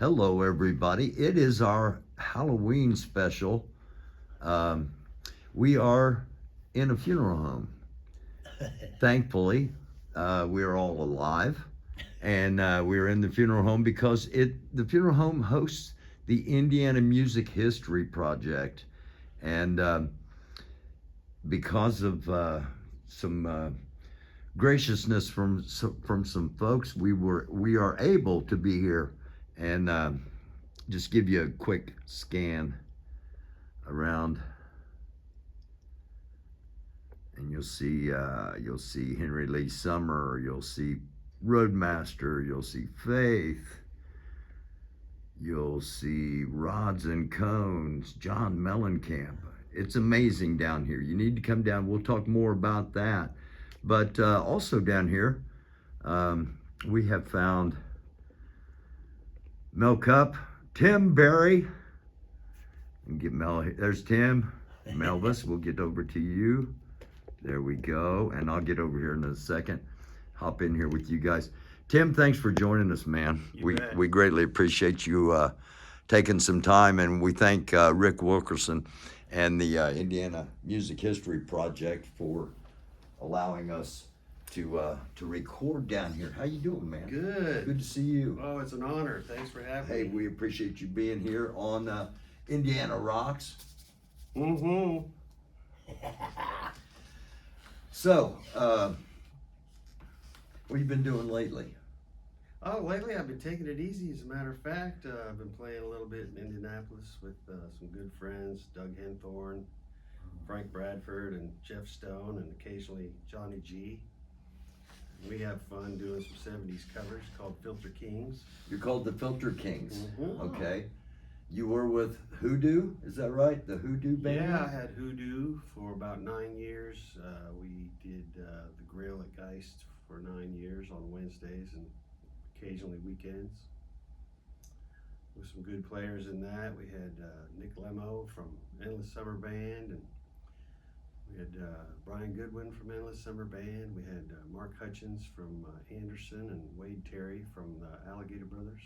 Hello, everybody. It is our Halloween special. We are in a funeral home. Thankfully, we are all alive, and we're in the funeral home because the funeral home hosts the Indiana Music History Project, and because of some graciousness from some folks, we are able to be here and just give you a quick scan around, and you'll see Henry Lee Summer, you'll see Roadmaster, you'll see Faith, you'll see Rods and Cones, John Mellencamp. It's amazing down here. You need to come down. We'll talk more about that. But also down here, we have found Mel Cup, Tim Berry, and get Mel. There's Tim, Melvis. We'll get over to you. There we go, and I'll get over here in a second. Hop in here with you guys. Tim, thanks for joining us, man. We greatly appreciate you taking some time, and we thank Rick Wilkerson and the Indiana Music History Project for allowing us to record down here. How you doing, man? Good. Good to see you. Oh, it's an honor. Thanks for having me. Hey, we appreciate you being here on Indiana Rocks. Mm-hmm. So, what have you been doing lately? Oh, lately I've been taking it easy. As a matter of fact, I've been playing a little bit in Indianapolis with some good friends, Doug Henthorne, Frank Bradford, and Jeff Stone, and occasionally Johnny G. We have fun doing some 70s covers called Filter Kings. You're called the Filter Kings. Mm-hmm. Okay. You were with Hoodoo, is that right? The Hoodoo band? Yeah, I had Hoodoo for about 9 years. We did the Grill at Geist for 9 years on Wednesdays and occasionally weekends. With some good players in that. We had Nick Lemo from Endless Summer Band, and we had Brian Goodwin from Endless Summer Band. We had Mark Hutchins from Anderson, and Wade Terry from the Alligator Brothers.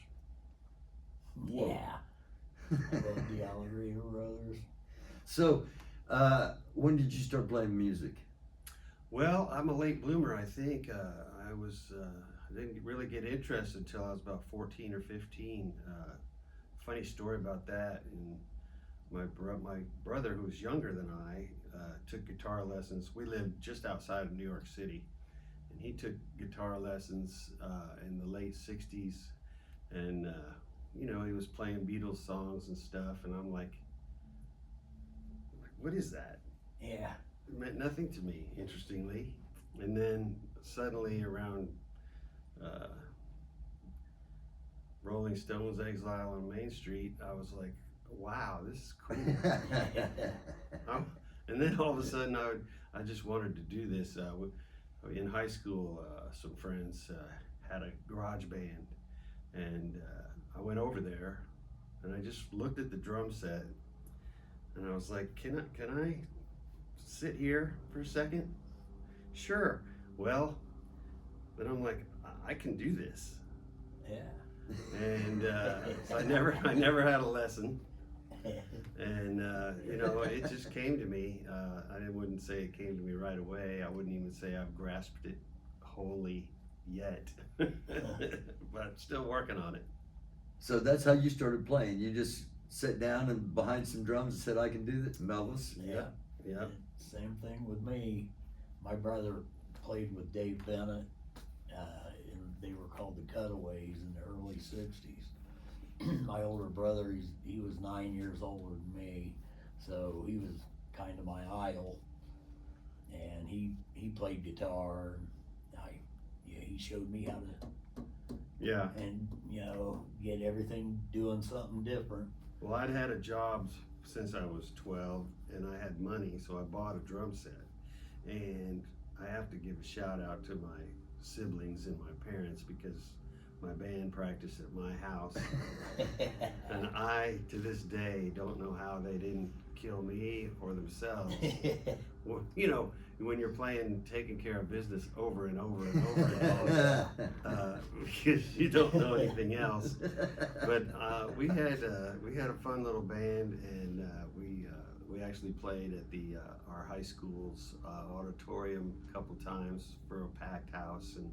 Yeah. The Alligator Brothers. So, when did you start playing music? Well, I'm a late bloomer, I think. I didn't really get interested until I was about 14 or 15. Funny story about that. And my brother, who was younger than I, took guitar lessons. We lived just outside of New York City, and he took guitar lessons in the late 60s, and he was playing Beatles songs and stuff, and I'm like, what is that? Yeah. It meant nothing to me, interestingly. And then suddenly around Rolling Stones' Exile on Main Street, I was like, wow, this is cool. And then all of a sudden I just wanted to do this. In high school, some friends had a garage band, and I went over there and I just looked at the drum set, and I was like, can I sit here for a second? Sure. Well, then I'm like, I can do this. Yeah. And so I never had a lesson. And it just came to me. I wouldn't say it came to me right away. I wouldn't even say I've grasped it wholly yet. But I'm still working on it. So that's how you started playing. You just sat down and behind some drums and said, I can do this, Melvis. Yeah. Yeah. Same thing with me. My brother played with Dave Bennett, and they were called the Cutaways in the early 60s. My older brother, he was 9 years older than me, so he was kind of my idol, and he played guitar, and he showed me how to get everything doing something different. Well, I'd had a job since I was 12, and I had money, so I bought a drum set. And I have to give a shout out to my siblings and my parents, because my band practiced at my house. And I, to this day, don't know how they didn't kill me or themselves Well, you know, when you're playing taking care of business over and over and over again, because you don't know anything else. But we had a fun little band, and we actually played at the our high school's auditorium a couple times for a packed house. And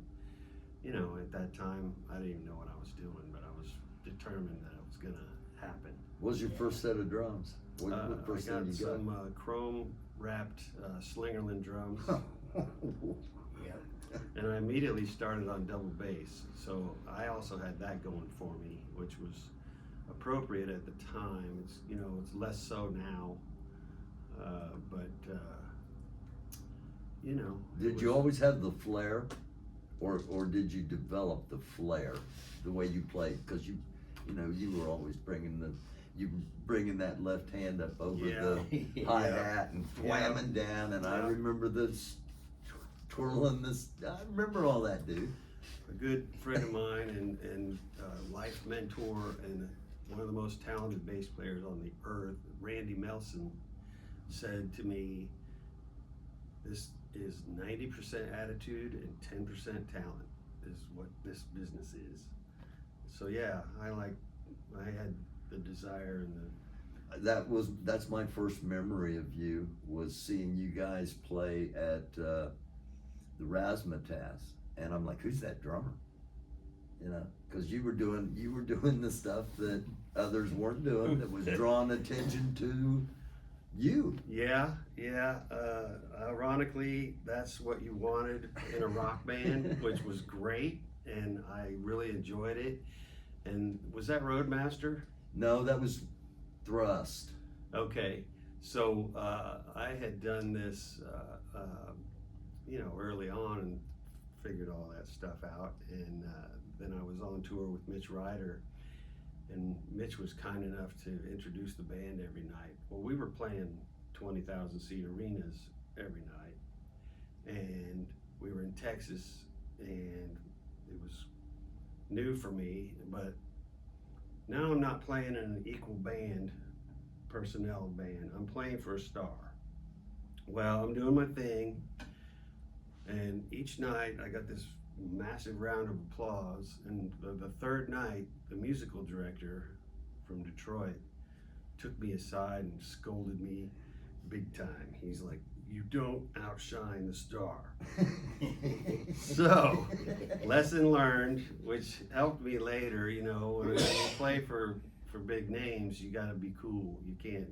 you know, at that time, I didn't even know what I was doing, but I was determined that it was gonna happen. What was your first set of drums? What first I got thing you got? some chrome wrapped Slingerland drums. Yeah. And I immediately started on double bass, so I also had that going for me, which was appropriate at the time. It's, you know, it's less so now, but you know. Did you always have the flair, or did you develop the flair, the way you played? Because you know, you were always bringing that left hand up over the hi hat and whamming down, and I remember this twirling this. I remember all that, dude. A good friend of mine and life mentor and one of the most talented bass players on the earth, Randy Melson, said to me, "This is 90% attitude and 10% talent is what this business is." So yeah, I had the desire and That's my first memory of you, was seeing you guys play at the Razzmatazz, and I'm like, who's that drummer? You know, because you were doing the stuff that others weren't doing, that was drawing attention to you. Yeah. Ironically, that's what you wanted in a rock band, which was great, and I really enjoyed it. And was that Roadmaster? No, that was Thrust. Okay, so I had done this, you know, early on and figured all that stuff out, and then I was on tour with MITCH RYDER, and Mitch was kind enough to introduce the band every night. Well, we were playing 20,000 seat arenas every night, and we were in Texas, and it was new for me, but now I'm not playing in an equal band, personnel band. I'm playing for a star. Well, I'm doing my thing, and each night I got this massive round of applause, and the third night, the musical director from Detroit took me aside and scolded me big time. He's like, "You don't outshine the star." So, lesson learned, which helped me later. You know, when you play for big names, you gotta be cool. You can't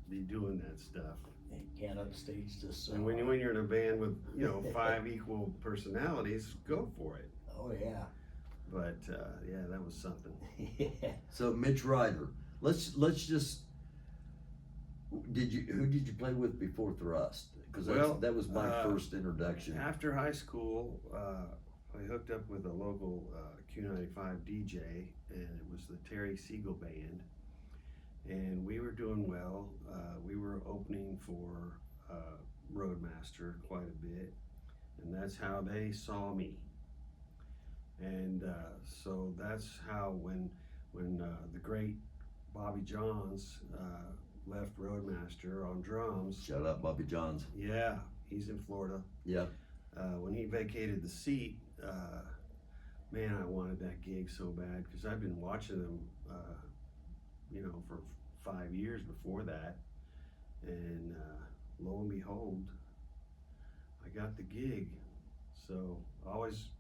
be doing that stuff. You can't upstage the song. And when you're in a band with, you know, 5 equal personalities, go for it. Oh yeah. But yeah, that was something. Yeah. So MITCH RYDER, let's just. Who did you play with before Thrust? Because that was my first introduction. After high school, I hooked up with a local Q95 DJ, and it was the Terry Siegel Band, and we were doing well. We were opening for Roadmaster quite a bit, and that's how they saw me. And so that's how when the great Bobby Johns left Roadmaster on drums. Shout out Bobby Johns. Yeah, he's in Florida. Yeah. When he vacated the seat, man, I wanted that gig so bad, because I've been watching them, you know, for 5 years before that, and lo and behold, I got the gig. So always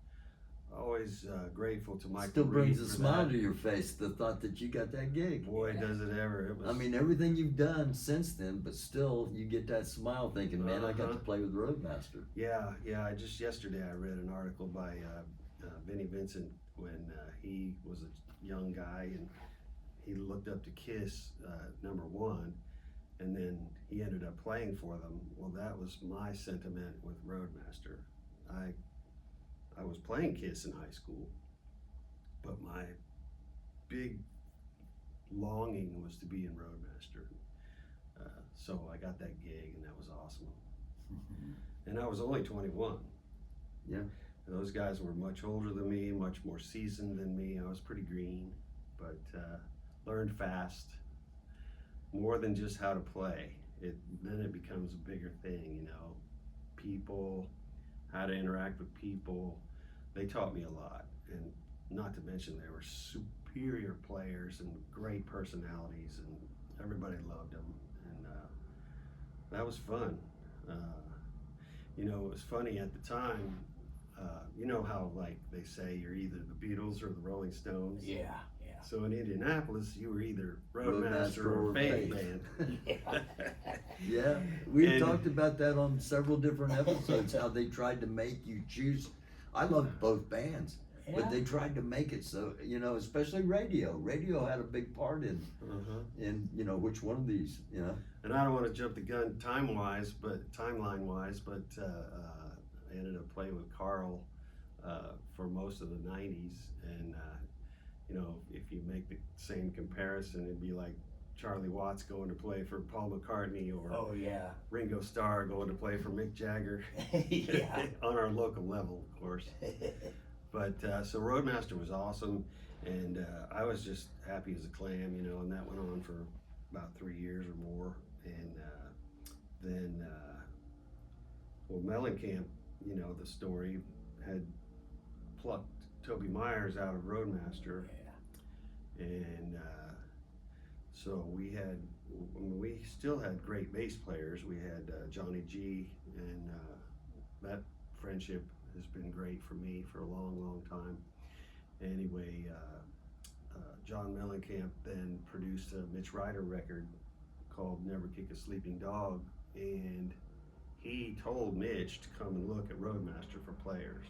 grateful to Mike. Still brings a smile to your face, the thought that you got that gig. Boy, does it ever. It was, I mean, everything you've done since then, but still you get that smile thinking, man, I got to play with Roadmaster. Yeah. Just yesterday I read an article by Vinnie Vincent when he was a young guy, and he looked up to Kiss #1, and then he ended up playing for them. Well, that was my sentiment with Roadmaster. I was playing Kiss in high school, but my big longing was to be in Roadmaster. So I got that gig, and that was awesome. And I was only 21. Yeah. Those guys were much older than me, much more seasoned than me. I was pretty green, but learned fast. More than just how to play. then it becomes a bigger thing, you know. People, how to interact with people. They taught me a lot, and not to mention they were superior players and great personalities, and everybody loved them, and that was fun. You know, it was funny at the time. You know how, like, they say you're either the Beatles or the Rolling Stones? Yeah. So in Indianapolis, you were either Roadmaster or Faith Band. Yeah, we And- talked about that on several different episodes, how they tried to make you choose. I loved both bands, but they tried to make it so, you know, especially radio. Radio had a big part in, you know, which one of these, you know. And I don't want to jump the gun timeline-wise, but I ended up playing with Carl for most of the 90s, and you know, if you make the same comparison, it'd be like Charlie Watts going to play for Paul McCartney, or Oh yeah. Ringo Starr going to play for Mick Jagger. Yeah. On our local level, of course. But so Roadmaster was awesome, and I was just happy as a clam, you know, and that went on for about 3 years or more. And then, well, Mellencamp, you know, the story, had plucked Toby Myers out of Roadmaster. And so we still had great bass players. We had Johnny G, and that friendship has been great for me for a long, long time. Anyway, John Mellencamp then produced a MITCH RYDER record called Never Kick a Sleeping Dog, and he told Mitch to come and look at Roadmaster for players.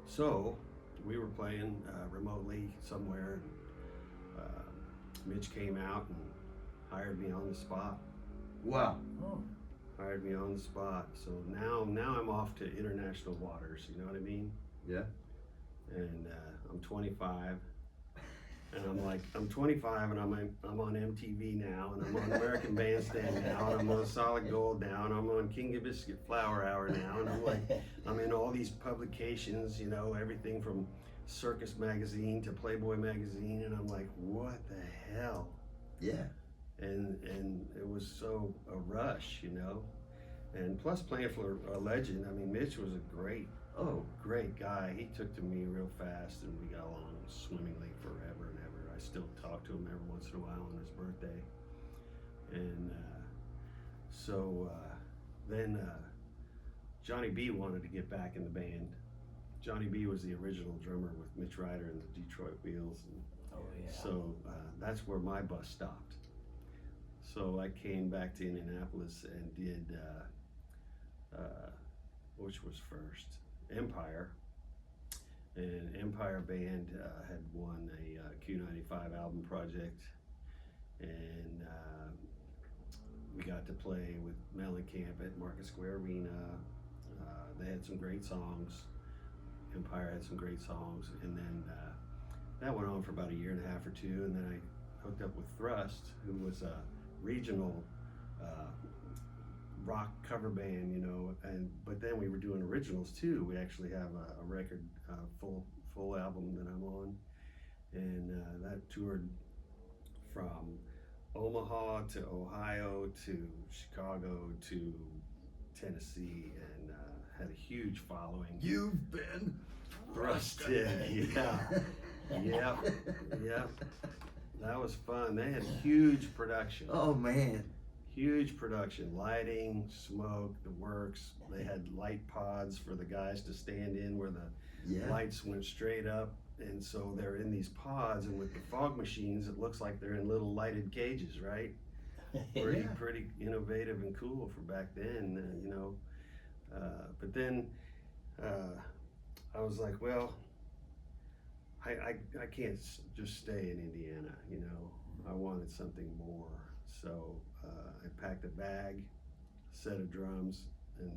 So we were playing remotely somewhere. Mitch came out and hired me on the spot. Wow. Oh. Hired me on the spot. So now I'm off to international waters. You know what I mean? Yeah. And I'm 25. And I'm 25, and I'm on MTV now, and I'm on American Bandstand now, and I'm on Solid Gold now, and I'm on King of Biscuit Flower Hour now, and I'm in all these publications, you know, everything from Circus Magazine to Playboy Magazine, and I'm like, what the hell? Yeah. And it was so a rush, you know, and plus playing for a legend. I mean, Mitch was a great guy. He took to me real fast, and we got along swimmingly forever and ever. I still talk to him every once in a while on his birthday. And then Johnny B wanted to get back in the band. Johnny B was the original drummer with MITCH RYDER and the Detroit Wheels. And Oh yeah. so that's where my bus stopped. So I came back to Indianapolis and did, which was first, Empire. And Empire Band had won a Q95 album project, and we got to play with Mellencamp at Market Square Arena. They had some great songs. Empire had some great songs, and then that went on for about 1.5 years or 2, and then I hooked up with Thrust, who was a regional rock cover band, you know, but then we were doing originals too. We actually have a record, full album that I'm on, and that toured from Omaha to Ohio to Chicago to Tennessee, and had a huge following. You've been Thrusted, yeah. Yep. That was fun. They had huge production. Oh man. Huge production, lighting, smoke, the works. They had light pods for the guys to stand in where the lights went straight up. And so they're in these pods, and with the fog machines, it looks like they're in little lighted cages, right? Pretty innovative and cool for back then, you know. But then I was like, well, I can't just stay in Indiana, you know. I wanted something more. So I packed a bag, set of drums, and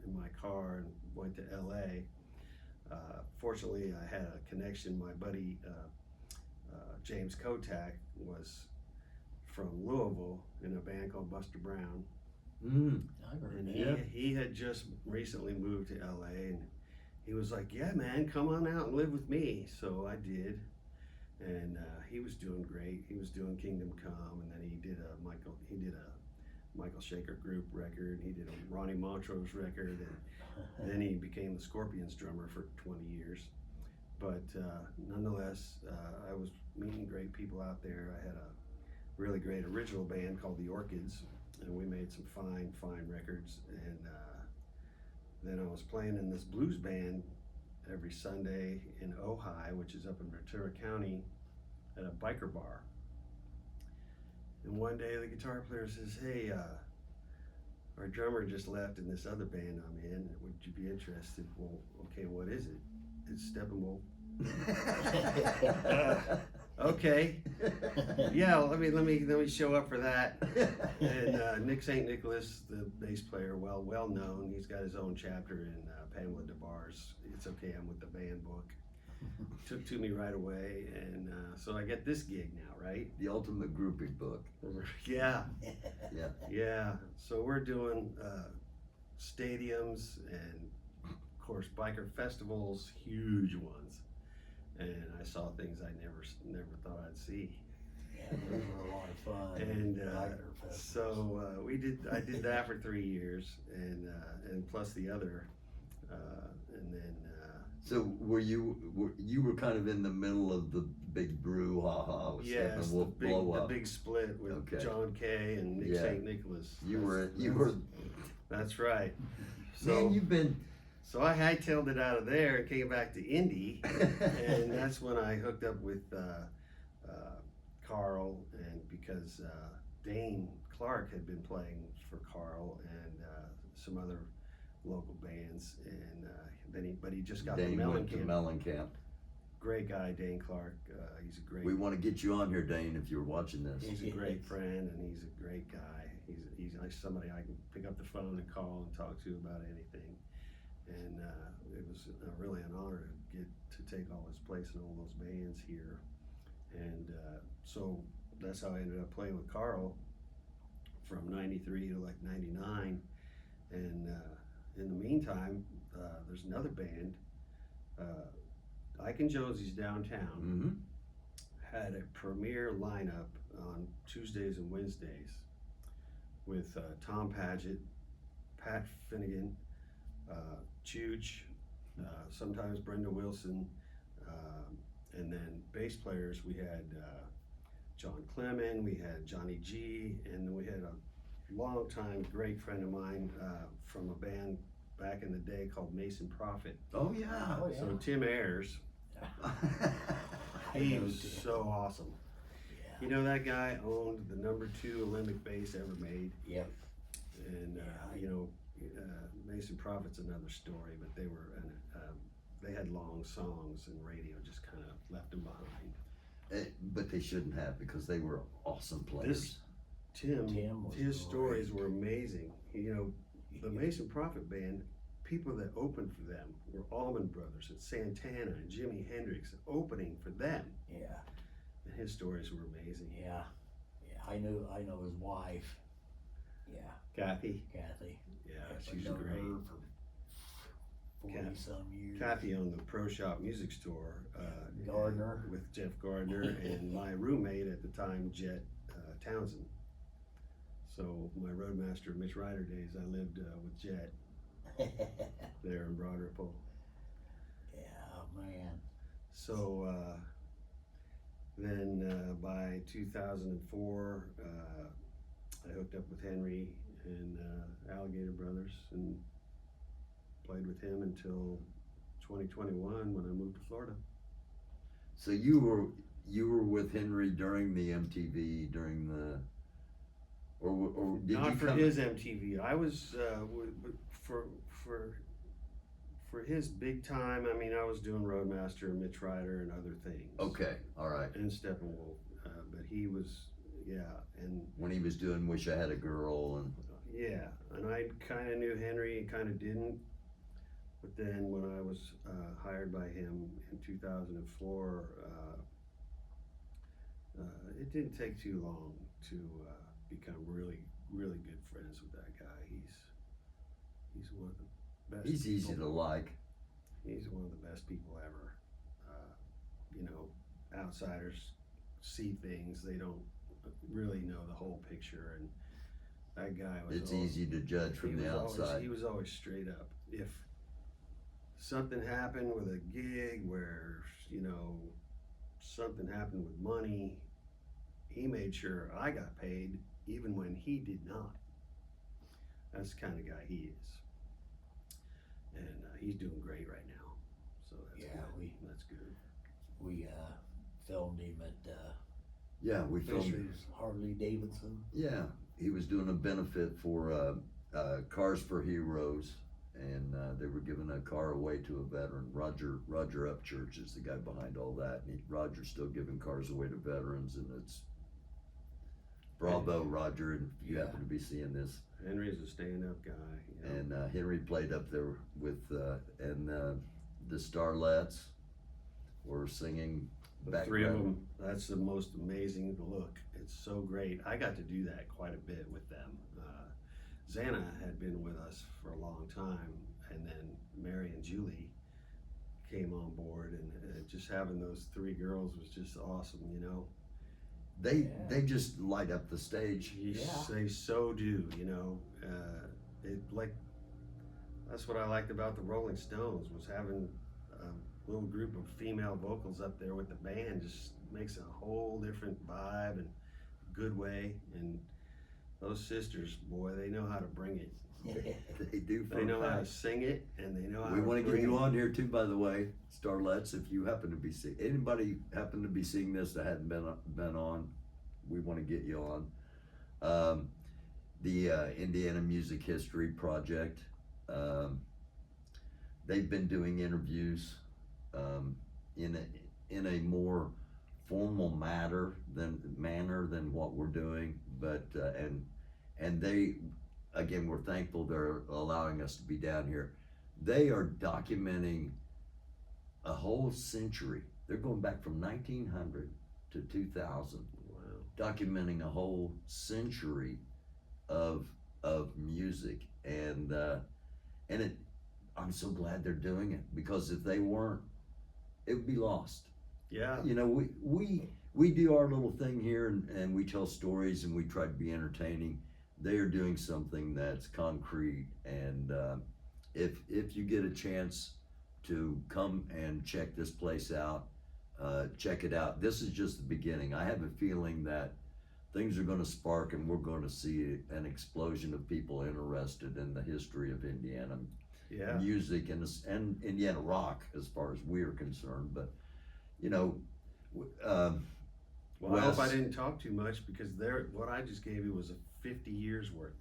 in my car, and went to LA. Fortunately, I had a connection. My buddy James Kotak was from Louisville in a band called Buster Brown. And he had just recently moved to LA, and he was like, yeah man, come on out and live with me. So I did, and he was doing great. He was doing Kingdom Come, and then he did Michael Shaker Group record. He did a Ronnie Montrose record, and then he became the Scorpions drummer for 20 years. But nonetheless, I was meeting great people out there. I had a really great original band called the Orchids, and we made some fine records. And then I was playing in this blues band every Sunday in Ojai, which is up in Ventura County, at a biker bar. And one day the guitar player says, "Hey, our drummer just left in this other band I'm in. Would you be interested?" Well, okay, what is it? It's Steppenwolf. Okay. Yeah, let me show up for that. And Nick St. Nicholas, the bass player, well known. He's got his own chapter in Pamela DeBar's It's Okay, I'm with the Band book. Took to me right away, and so I get this gig now, right? The ultimate groupie book. Yeah. Yeah. Yeah. So we're doing stadiums and, of course, biker festivals, huge ones. And I saw things I never thought I'd see. Yeah, those were a lot of fun. And Biker festivals. so I did that for 3 years, and plus the other, and then. So you were kind of in the middle of the big brouhaha with Yes, Steppenwolf blow the up. big split with Okay. John Kay and Nick Yeah. St. Nicholas. You were. That's right. So Man, you've been. So I hightailed it out of there and came back to Indy, and that's when I hooked up with Carl, and because Dane Clark had been playing for Carl and some other local bands, and then he just got Dane the went to Mellencamp. Mellencamp. Great guy, Dane Clark. He's a great. We want to get you on here, Dane, if you're watching this. He's a great friend, and he's a great guy. He's like somebody I can pick up the phone and call and talk to about anything. And it was really an honor to get to take all his place in all those bands here. And so that's how I ended up playing with Carl from 93 to like 99. And in the meantime, there's another band, Ike and Josie's Downtown, Mm-hmm. had a premiere lineup on Tuesdays and Wednesdays with Tom Paget, Pat Finnegan, Chooch, sometimes Brenda Wilson, and then bass players we had John Clement, we had Johnny G, and then we had a longtime great friend of mine from a band back in the day called Mason Prophet. Oh yeah. Oh, yeah. So Tim Ayers, I he know was Tim. so awesome. Yeah. You know, that guy owned the #2 Olympic bass ever made. Yep. And you know, Mason Prophet's another story, but they were they had long songs, and radio just kind of left them behind. But they shouldn't have, because they were awesome players. Tim was his stories great. were amazing. You know, the Mason Prophet band, people that opened for them were Allman Brothers and Santana and Jimi Hendrix opening for them, Yeah. and his stories were amazing. Yeah. I know his wife. Yeah. Kathy, Kathy. yeah, I've she's known great. her for 40 some years. Kathy owned the Pro Shop Music Store. Gardner. With Jeff Gardner and my roommate at the time, Jet Townsend. So my Roadmaster MITCH RYDER days, I lived with Jet there in Broad Ripple. Yeah, man. So then by 2004, I hooked up with Henry and Alligator Brothers and played with him until 2021 when I moved to Florida. So you were with Henry during the MTV, during the, or did Not you for come? his MTV. I was for his big time. I mean, I was doing Roadmaster and MITCH RYDER and other things. Okay, all right. And Steppenwolf, but he was, yeah, and When he was doing "Wish I Had a Girl" and yeah, and I kind of knew Henry and kind of didn't. But then when I was hired by him in 2004, it didn't take too long to become really good friends with that guy. He's one of the best. he's easy to people. like. He's one of the best people ever. You know, outsiders see things, they don't really know the whole picture, and That guy was. It's easy to judge from the outside. He was always straight up. If something happened with a gig where, you know, something happened with money, he made sure I got paid even when he did not. That's the kind of guy he is. And he's doing great right now. So that's good. That's good. We filmed him at Yeah, we filmed. Fisher's Harley Davidson. Yeah, he was doing a benefit for Cars for Heroes, and they were giving a car away to a veteran. Roger Upchurch is the guy behind all that. And Roger's still giving cars away to veterans, and it's bravo, Roger. And if you happen to be seeing this, Henry's a stand-up guy. You know? and Henry played up there with and the Starlets were singing. The three of them, that's the most amazing look. It's so great. I got to do that quite a bit with them. Xana had been with us for a long time, and then Mary and Julie came on board, and just having those three girls was just awesome, you know. They just light up the stage. They so do, you know. That's what I liked about the Rolling Stones, was having a little group of female vocals up there with the band. Just makes a whole different vibe and good way. And those sisters, boy, they know how to bring it. They do. They know how to sing it, and they know how. We want to get you on here too, by the way, Starlets. If you happen to be seeing anybody happen to be seeing this that hadn't been on, we want to get you on. The Indiana Music History Project. They've been doing interviews in a more formal manner than what we're doing, but and they, again, we're thankful they're allowing us to be down here. They are documenting a whole century. They're going back from 1900 to 2000. Wow. Documenting a whole century of music, and I'm so glad they're doing it, because if they weren't, it would be lost. Yeah. You know, we do our little thing here, and we tell stories, and we try to be entertaining. They are doing something that's concrete, and if you get a chance to come and check this place out, check it out. This is just the beginning. I have a feeling that things are going to spark, and we're going to see an explosion of people interested in the history of Indiana music and Indiana rock, as far as we're concerned. But you know, well, I hope I didn't talk too much, because what I just gave you was 50 years worth.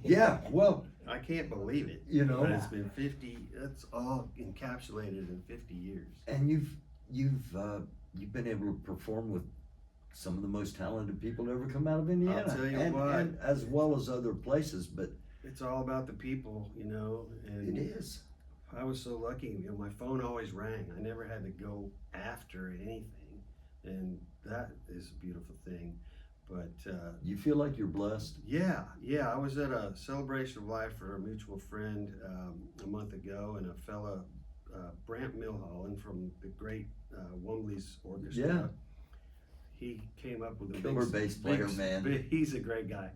Yeah, well, I can't believe it. You know, but it's been 50. That's all encapsulated in 50 years. And you've been able to perform with some of the most talented people to ever come out of Indiana. I'll tell you and as well as other places, but it's all about the people, you know. And it is. I was so lucky. You know, my phone always rang. I never had to go after anything, and that is a beautiful thing. But you feel like you're blessed? Yeah. I was at a celebration of life for a mutual friend a month ago, and a fella, Brant Milholland from the great Wombley's Orchestra. Yeah. He came up with a killer bass player, man. He's a great guy.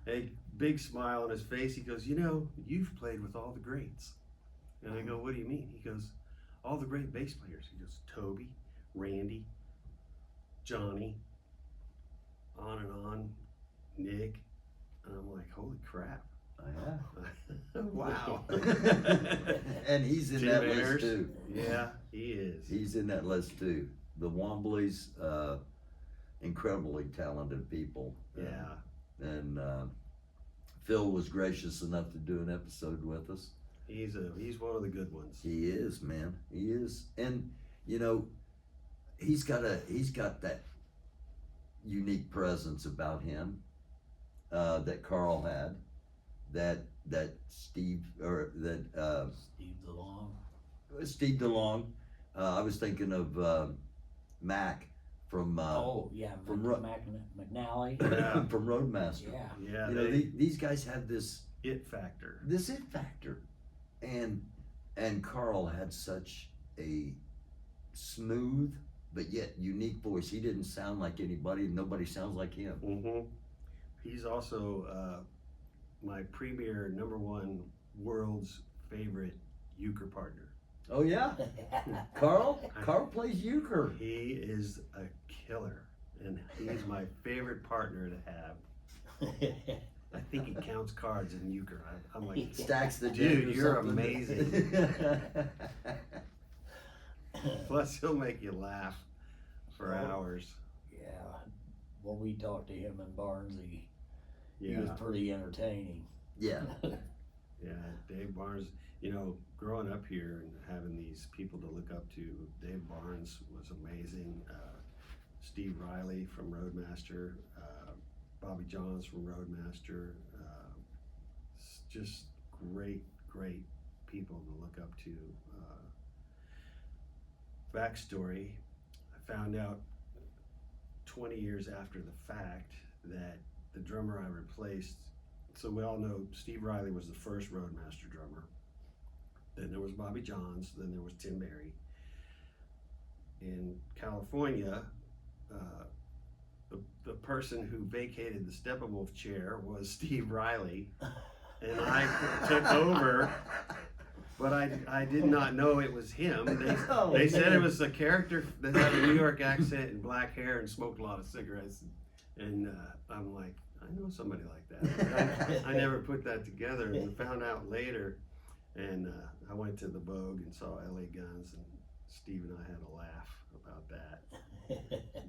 A big smile on his face. He goes, "You know, you've played with all the greats." And I go, "What do you mean?" He goes, "All the great bass players." He goes, "Toby, Randy, Johnny, on and on, Nick." And I'm like, "Holy crap." Wow. And he's in that list too. Yeah, he is. He's in that list too. The Wombleys, incredibly talented people. Yeah. And Phil was gracious enough to do an episode with us. He's one of the good ones. He is, man. He is. And you know, he's got that unique presence about him that Carl had, that Steve Steve DeLong. I was thinking of Mac from from McNally. from Roadmaster. Yeah. You know, these guys have this it factor. And Carl had such a smooth but yet unique voice. He didn't sound like anybody. Nobody sounds like him. Mm-hmm. He's also my premier #1 world's favorite euchre partner. Oh yeah, Carl plays euchre. He is a killer, and he's my favorite partner to have. I think he counts cards in euchre. I'm like, Stacks the deck dude, or you're something. amazing. Plus, he'll make you laugh for hours. Yeah, well, we talked to him in Barnes, he Yeah, was pretty entertaining. Yeah. yeah. Dave Barnes. You know, growing up here and having these people to look up to, Dave Barnes was amazing. Steve Riley from ROADMASTer, Bobby Johns from ROADMASTer. Just great people to look up to. Backstory, I found out 20 years after the fact that the drummer I replaced, so we all know Steve Riley was the first ROADMASTer drummer. Then there was Bobby Johns, then there was Tim Berry. In California, the person who vacated the Steppenwolf chair was Steve Riley, and I took over, but I did not know it was him. They said it was a character that had a New York accent and black hair and smoked a lot of cigarettes, and I'm like, I know somebody like that. But I never put that together, and found out later. And I went to the Vogue and saw LA Guns, and Steve and I had a laugh about that.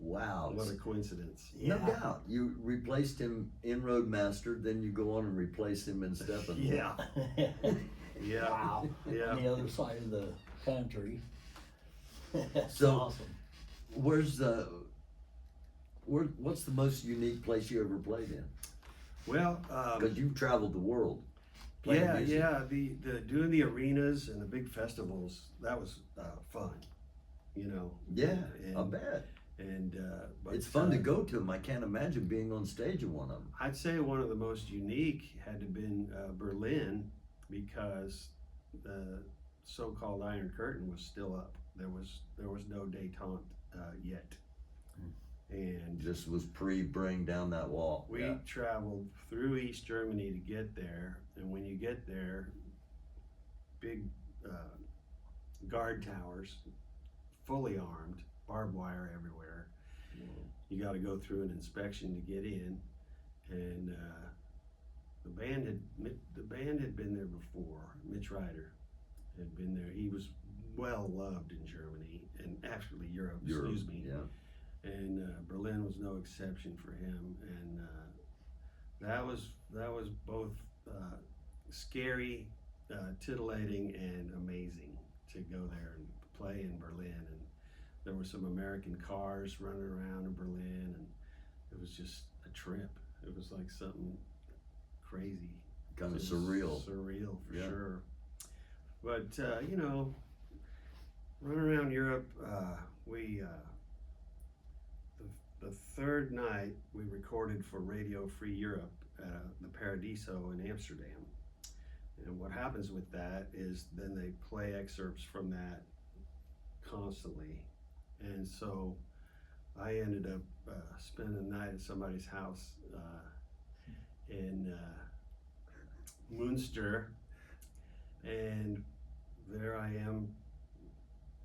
Wow. What a coincidence. No doubt. You replaced him in ROADMASTer, then you go on and replace him in Steppenwolf. Yeah. Yeah. Wow. Yeah. On the other side of the country. That's So- awesome. What's the most unique place you ever played in? Well, Because you've traveled the world. playing yeah, music. yeah. The doing the arenas and the big festivals, that was fun. You know. Yeah, And, I bet. And but, It's fun to go to them. I can't imagine being on stage at one of them. I'd say one of the most unique had to been Berlin, because the so-called Iron Curtain was still up. There was no détente yet, and This was pre-bring down that wall. we Yeah. traveled through East Germany to get there. And when you get there, big guard towers, fully armed, barbed wire everywhere. You got to go through an inspection to get in, and the band had been there before. MITCH RYDER had been there. He was well loved in Germany and actually Europe. Excuse me. Yeah. And Berlin was no exception for him. And that was both scary, titillating, and amazing to go there and play in Berlin. And there were some American cars running around in Berlin, and it was just a trip. It was like something crazy. Kind of Just surreal. Surreal for Yeah. sure. But you know, running around Europe, the third night we recorded for Radio Free Europe at the Paradiso in Amsterdam. And what happens with that is then they play excerpts from that constantly. And so I ended up spending the night at somebody's house in Munster, and there I am,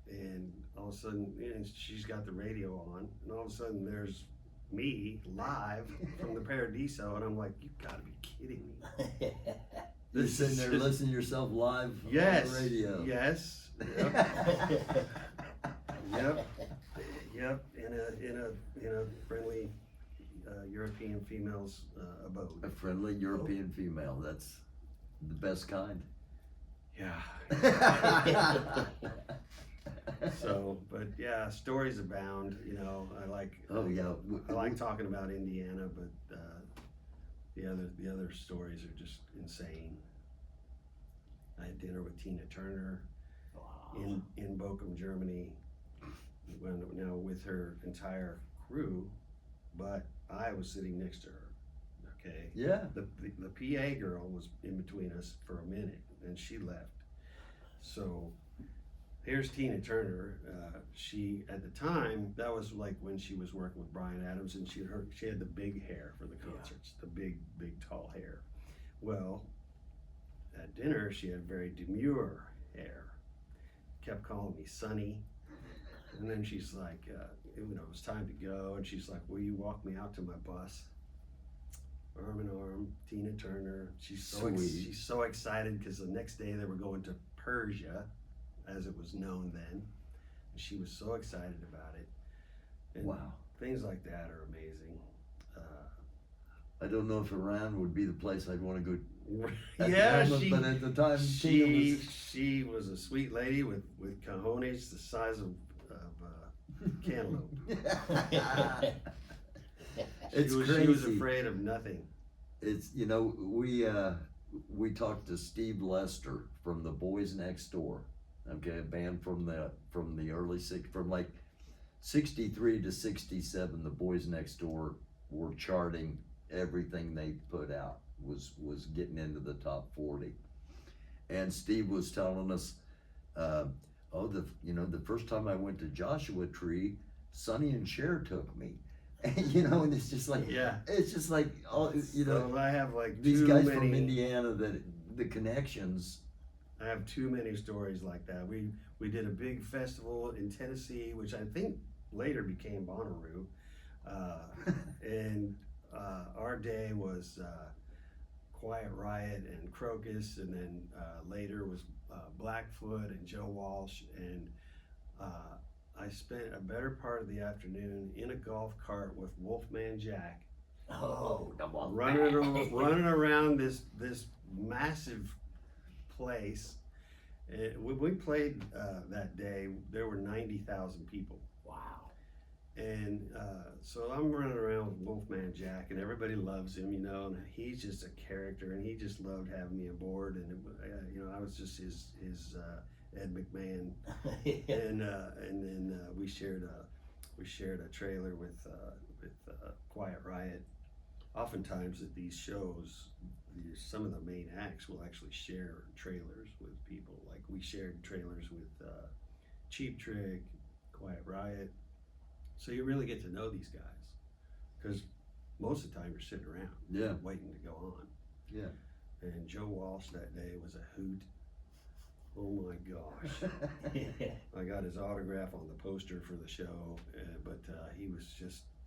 and all of a sudden, and she's got the radio on, and all of a sudden there's me live from the Paradiso, and I'm like, you gotta be kidding me. You're sitting there listening to yourself live Yes. on the radio. Yes. Yep. Yep. In a friendly European female's abode. A friendly European female. That's the best kind. Yeah. So, but yeah, stories abound. You know, I like. Oh yeah. I like talking about Indiana, but the other stories are just insane. I had dinner with Tina Turner in Bochum, Germany, with her entire crew, but I was sitting next to her. Okay. Yeah. The PA girl was in between us for a minute, and she left. So here's Tina Turner. She, at the time, that was like when she was working with Bryan Adams, and she had the big hair for the concerts, the big tall hair. Well, at dinner, she had very demure hair. Kept calling me Sonny. And then she's like, it was time to go. And she's like, will you walk me out to my bus? Arm in arm, Tina Turner. She's so excited because the next day they were going to Persia, as it was known then. And she was so excited about it. And Wow. things like that are amazing. I don't know if Iran would be the place I'd want to go. Yeah, But at the time, she was a sweet lady with cojones the size of cantaloupe. It's crazy. She was afraid of nothing. It's, we talked to Steve Lester from the Boys Next Door, okay, a band from the early from like 63 to 67. The Boys Next Door were charting everything they put out, was getting into the top 40. And Steve was telling us, the first time I went to Joshua Tree, Sonny and Cher took me. And it's just like, yeah, it's just like, So I have like these guys from Indiana, that the connections. I have too many stories like that. We did a big festival in Tennessee, which I think later became Bonnaroo, and our day was Quiet Riot and Crocus, and then later was Blackfoot and Joe Walsh, and I spent a better part of the afternoon in a golf cart with Wolfman Jack. Oh, come on. Running around this massive place. When we played that day, there were 90,000 people. Wow. And so I'm running around with Wolfman Jack, and everybody loves him, and he's just a character, and he just loved having me aboard, and I was just his Ed McMahon, and then we shared a trailer with Quiet Riot. Oftentimes at these shows, some of the main acts will actually share trailers with people. Like we shared trailers with Cheap Trick, Quiet Riot. So you really get to know these guys, because most of the time you're sitting around, waiting to go on. Yeah. And Joe Walsh that day was a hoot. Oh my gosh. I got his autograph on the poster for the show, but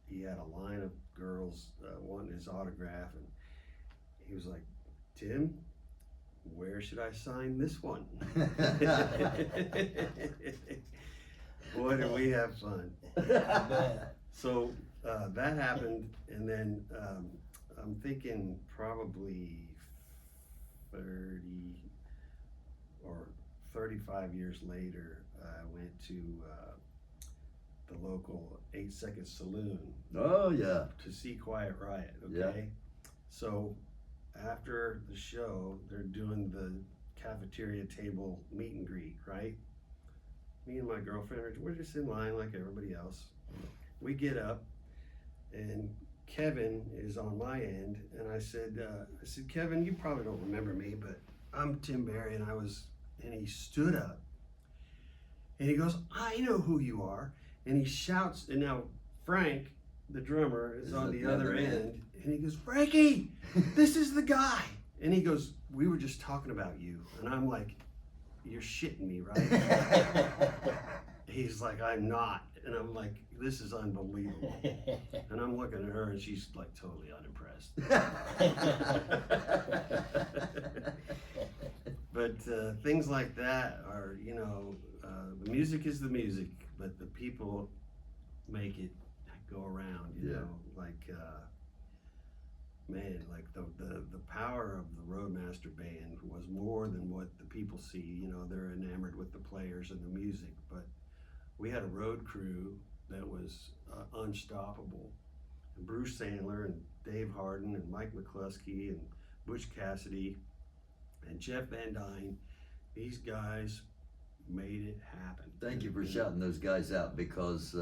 he had a line of girls wanting his autograph, and he was like, Tim, where should I sign this one? Boy, did we have fun. So that happened, and then I'm thinking probably 30 or 35 years later, I went to the local 8 Second Saloon. Oh yeah. To see Quiet Riot. Okay. Yeah. So after the show, they're doing the cafeteria table meet and greet, right? Me and my girlfriend, we're just in line like everybody else. We get up, and Kevin is on my end, and I said, Kevin, you probably don't remember me, but I'm Tim Barry, and he stood up, and he goes, I know who you are, and he shouts, and now Frank, the drummer, is on the other end, and he goes, Frankie, this is the guy, and he goes, we were just talking about you, and I'm like, you're shitting me, right? He's like, I'm not, and I'm like, this is unbelievable, and I'm looking at her, and she's like totally unimpressed. But things like that are, the music is the music, but the people make it go around, you know, like, man, like the power of the Roadmaster band was more than what the people see. They're enamored with the players and the music, but we had a road crew that was unstoppable. And Bruce Sandler and Dave Harden and Mike McCluskey and Butch Cassidy and Jeff Van Dyne, these guys made it happen. Thank you for shouting those guys out, because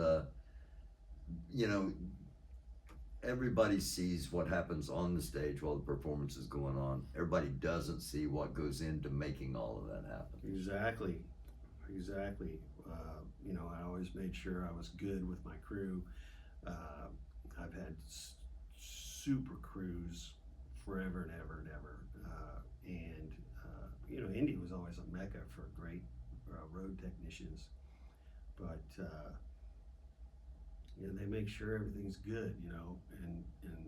everybody sees what happens on the stage while the performance is going on. Everybody doesn't see what goes into making all of that happen. Exactly. I always made sure I was good with my crew. I've had super crews forever and ever and ever. You know, Indy was always a mecca for great road technicians, but you know, they make sure everything's good, you know, and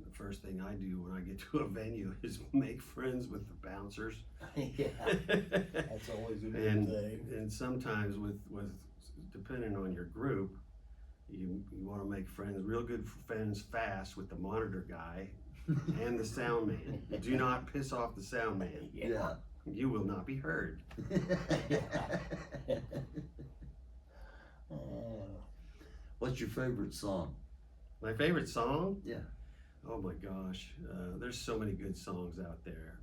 the first thing I do when I get to a venue is make friends with the bouncers. Yeah, that's always a good thing. And sometimes with depending on your group, you want to make friends, real good friends fast with the monitor guy and the sound man. Do not piss off the sound man. Yeah. You will not be heard. What's your favorite song? My favorite song? Yeah. Oh my gosh, there's so many good songs out there.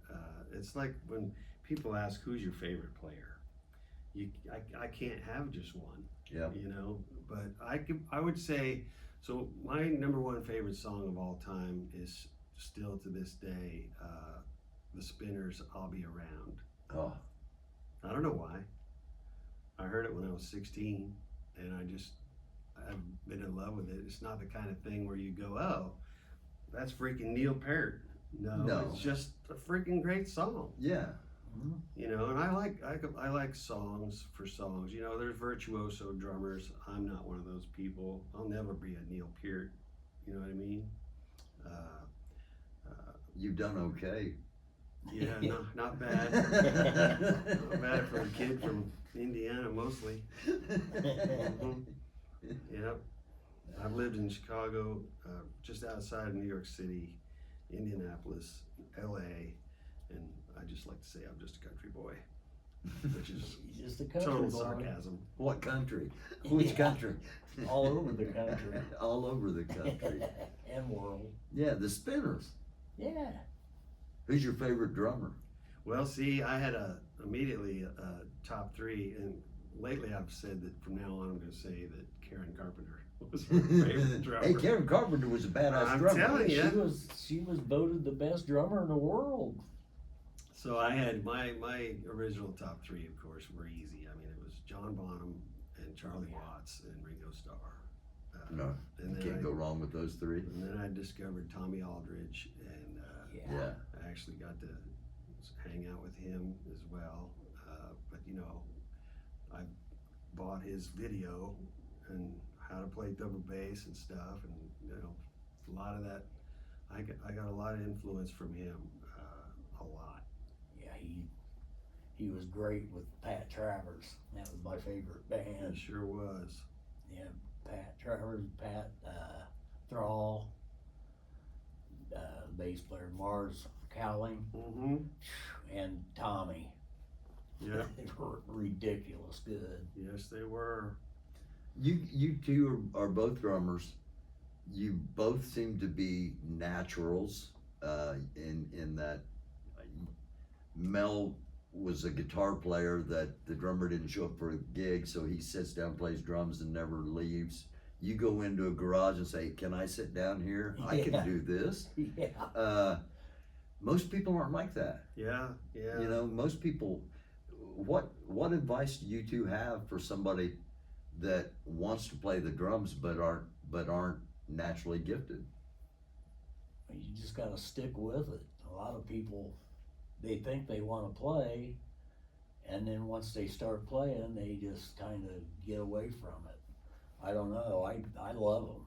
It's like when people ask who's your favorite player, I can't have just one. Yeah. You know, but I would say, so my number one favorite song of all time is still to this day, the Spinners' "I'll Be Around." Oh. I don't know why. I heard it when I was 16, and I've been in love with it. It's not the kind of thing where you go, oh, that's freaking Neil Peart. No, it's just a freaking great song. Yeah. You know, and I like songs for songs. You know, there's virtuoso drummers. I'm not one of those people. I'll never be a Neil Peart. You know what I mean? You've done okay. Yeah, not bad. Not bad for a kid from Indiana, mostly. Yep. I've lived in Chicago, just outside of New York City, Indianapolis, LA, and I just like to say I'm just a country boy, which is Just a country total boy. sarcasm. What country? Which Yeah. country? All over the country. All over the country. And world. Yeah, the Spinners. Yeah. Who's your favorite drummer? Well, see, I had immediately a top three, and lately I've said that from now on I'm going to say that Karen Carpenter was my favorite drummer. Hey, Karen Carpenter was a badass I'm drummer. telling you. She was voted the best drummer in the world. So I had my original top three, of course, were easy. I mean, it was John Bonham and Charlie Watts and Ringo Starr. No, and you then can't go wrong with those three. And then I discovered Tommy Aldridge, and Yeah. I actually got to hang out with him as well. But you know, I bought his video and how to play double bass and stuff, and you know, a lot of that. I got a lot of influence from him, a lot. Yeah, he was great with Pat Travers. That was my favorite band. It sure was. Yeah, Pat Travers, Pat Thrall, bass player Mars Cowling, Mm-hmm. and Tommy. Yeah. They were ridiculous good. Yes, they were. You two are both drummers. You both seem to be naturals in that Mel was a guitar player that the drummer didn't show up for a gig, so he sits down, plays drums, and never leaves. You go into a garage and say, "Can I sit down here? I Yeah. can do this." Yeah. Most people aren't like that. Yeah, yeah. You know, most people. What advice do you two have for somebody that wants to play the drums but aren't naturally gifted? You just gotta stick with it. A lot of people, they think they wanna play, and then once they start playing, they just kinda get away from it. I don't know, I love them.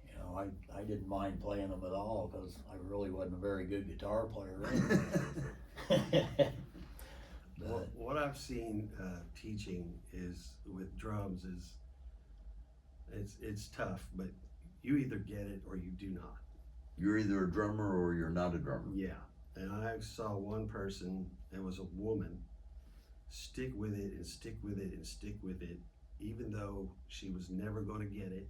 You know, I didn't mind playing them at all, cause I really wasn't a very good guitar player anyway. But What I've seen teaching is with drums is it's tough, but you either get it or you do not. You're either a drummer or you're not a drummer. Yeah, and I saw one person, it was a woman, stick with it and stick with it and stick with it, even though she was never going to get it,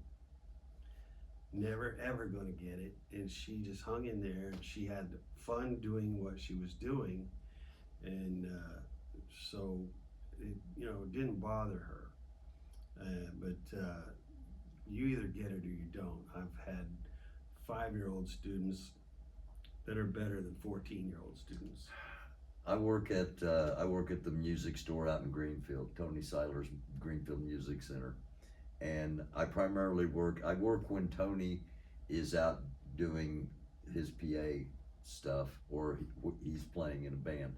never ever going to get it, and she just hung in there, and she had fun doing what she was doing, and so it, you know, it didn't bother her. But you either get it or you don't. I've had 5-year-old students that are better than 14-year-old students. I work at the music store out in Greenfield, Tony Seiler's Greenfield Music Center, and I primarily work when Tony is out doing his PA stuff, or he's playing in a band.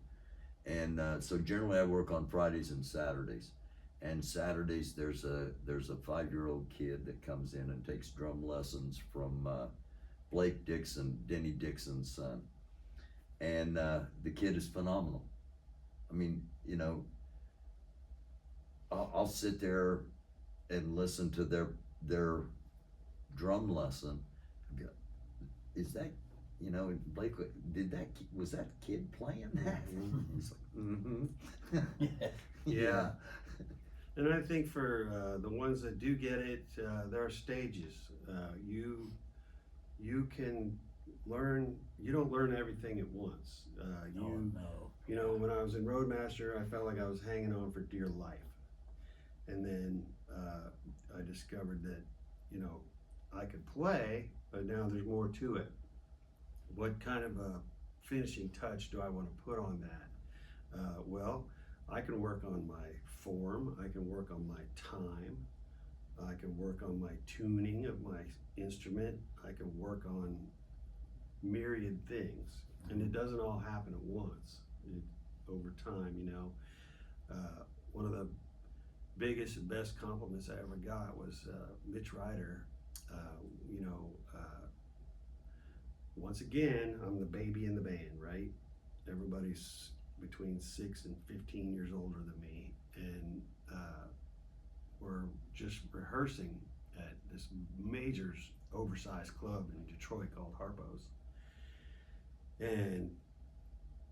And so generally I work on Fridays and Saturdays. And Saturdays there's a 5-year-old kid that comes in and takes drum lessons from Blake Dixon, Denny Dixon's son. And the kid is phenomenal. I mean, you know, I'll sit there and listen to their drum lesson. Is that, you know, Blake, was that kid playing that? He's like, mm-hmm. Yeah. And I think for the ones that do get it, there are stages. You can learn. You don't learn everything at once. You know, when I was in Roadmaster, I felt like I was hanging on for dear life, and then I discovered that, you know, I could play, but now there's more to it. What kind of a finishing touch do I want to put on that? Well, I can work on my form, I can work on my time, I can work on my tuning of my instrument, I can work on myriad things, and it doesn't all happen at once. Over time, you know. One of the biggest and best compliments I ever got was MITCH RYDER. You know, once again, I'm the baby in the band, right? Everybody's between 6 and 15 years older than me, and we're just rehearsing at this major oversized club in Detroit called Harpo's. And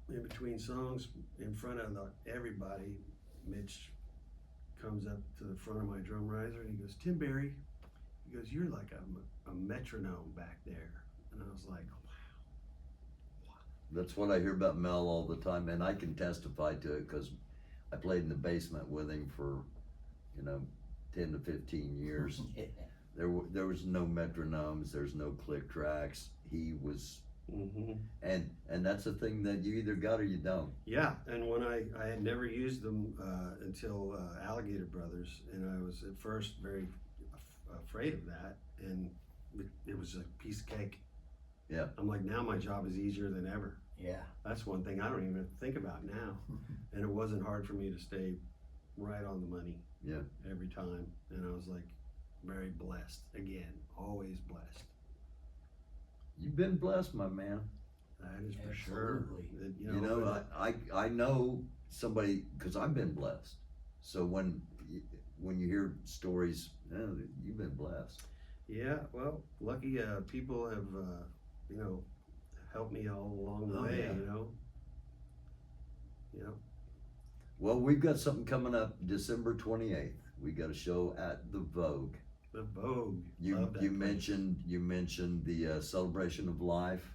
in between songs, in front of everybody, Mitch comes up to the front of my drum riser and he goes, "Tim Barry," he goes, "you're like a metronome back there." And I was like, wow. That's what I hear about Mel all the time, and I can testify to it because I played in the basement with him for, you know, 10 to 15 years. There was no metronomes, there's no click tracks. He was, and that's a thing that you either got or you don't. Yeah, and when I had never used them until Alligator Brothers, and I was at first very afraid of that, and it was a piece of cake. Yeah. I'm like, now my job is easier than ever. Yeah. That's one thing I don't even think about now. And it wasn't hard for me to stay right on the money. Yeah. Every time. And I was like, very blessed. Again, always blessed. You've been blessed, my man. That is for Absolutely. sure. You know, I know somebody, because I've been blessed. So when you hear stories, you've been blessed. Yeah, well, lucky people have, you know, helped me all along the way, yeah. you know. You know. Well, we've got something coming up December 28th. We got a show at the Vogue. The Vogue. You place. mentioned the celebration of life.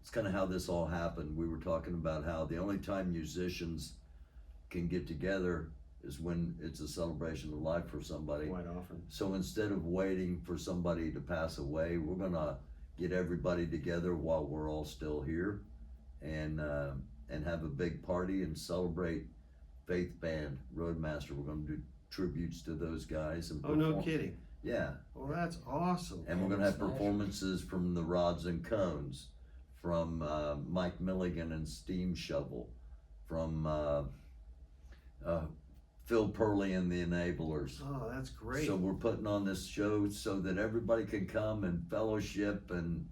It's kind of how this all happened. We were talking about how the only time musicians can get together is when it's a celebration of life for somebody. Quite often. So instead of waiting for somebody to pass away, we're gonna get everybody together while we're all still here, and have a big party and celebrate Faith Band, Roadmaster. We're gonna do tributes to those guys and Oh, no kidding. Yeah. Well, that's awesome. And we're gonna have performances from the Rods and Cones, from Mike Milligan and Steam Shovel, from Phil Purley and the Enablers. Oh, that's great. So we're putting on this show so that everybody can come and fellowship and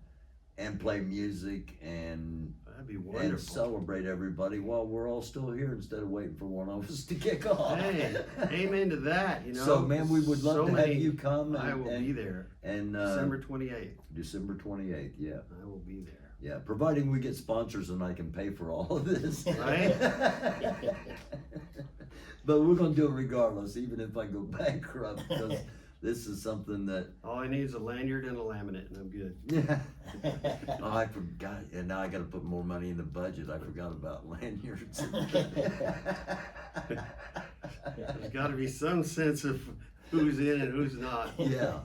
play music and That'd be wonderful. and celebrate everybody while we're all still here instead of waiting for one of us to kick off. Hey, amen to that, you know. So man, we would love to have you come. I will be there. And December 28th. December 28th, yeah. I will be there. Yeah, providing we get sponsors and I can pay for all of this. Right? But we're gonna do it regardless, even if I go bankrupt, because this is something that, All I need is a lanyard and a laminate, and I'm good. yeah. Oh, I forgot, and now I gotta put more money in the budget. I forgot about lanyards. There's got to be some sense of who's in and who's not. Yeah.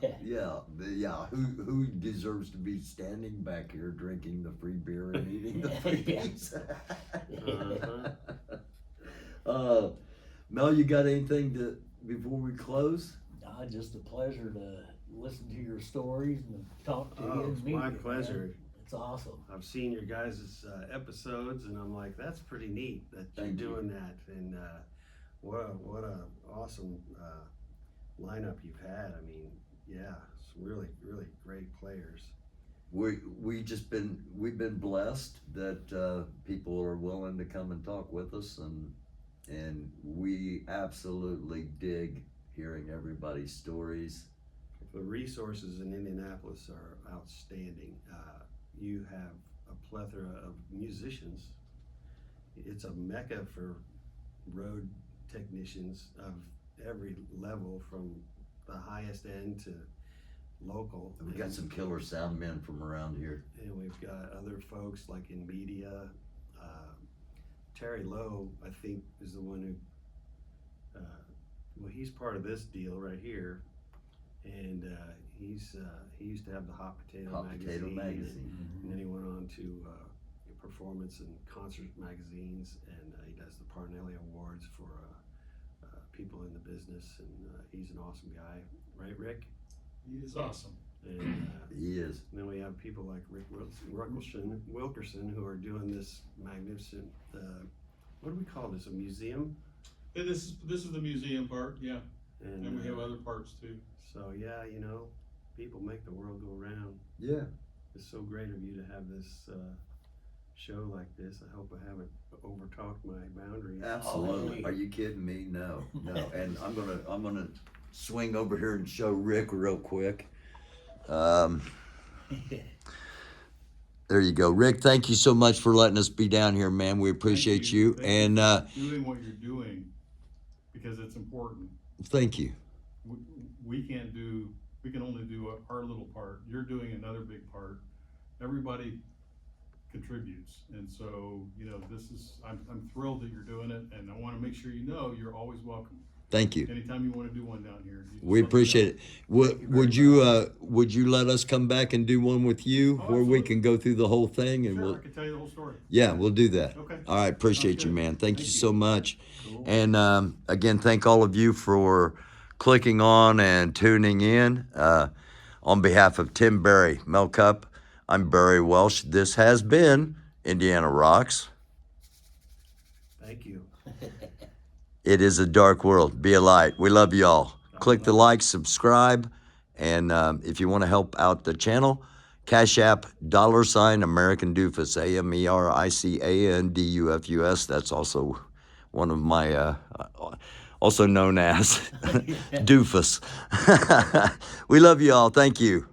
Who deserves to be standing back here drinking the free beer and eating the free pizza? Mel, you got anything before we close? Just a pleasure to listen to your stories and talk to you. Oh, and it's meet my you, pleasure. man. It's awesome. I've seen your guys' episodes, and I'm like, that's pretty neat that you're Thank you. doing that. And what a awesome lineup you've had. I mean, yeah, some really great players. We've been blessed that people are willing to come and talk with us, and we absolutely dig hearing everybody's stories. The resources in Indianapolis are outstanding. You have a plethora of musicians. It's a mecca for road technicians of every level, from the highest end to local. We've got some killer sound men from around here. And we've got other folks like in media. Terry Lowe, I think, is the one who, well, he's part of this deal right here. And he used to have the Hot Potato magazine. And then he went on to performance and concert magazines, and he does the Parnelli Awards for people in the business, and he's an awesome guy, right, Rick? He is awesome. And He is. then we have people like Rick Wilkerson, who are doing this magnificent, what do we call this, a museum? And this is the museum part, yeah, and we have uh, other parts too. So yeah, you know, people make the world go round. Yeah. It's so great of you to have this show like this. I hope I haven't overtalked my boundaries. Absolutely. Are you kidding me? No. And I'm gonna swing over here and show Rick real quick. There you go, Rick. Thank you so much for letting us be down here, man. We appreciate you. Thank And you for doing what you're doing, because it's important. thank you. We can only do our little part. You're doing another big part. Everybody contributes, and so, you know, I'm thrilled that you're doing it, and I want to make sure you know you're always welcome. Thank you. Anytime you want to do one down here. We appreciate it. Would you let us come back and do one with you, Oh, where we absolutely. can go through the whole thing, and Sure, I can tell you the whole story. yeah, we'll do that. Okay. All right, appreciate Sounds you, good. man. Thank you Thank you. so much. Cool. And again, thank all of you for clicking on and tuning in. On behalf of Tim Berry, Mel Cup, I'm Barry Welsh. This has been Indiana Rocks. Thank you. It is a dark world. Be a light. We love y'all. Click the like, subscribe, and if you want to help out the channel, Cash App, $ American Doofus, AMERICANDUFUS. That's also one of my, also known as Doofus. We love you all. Thank you.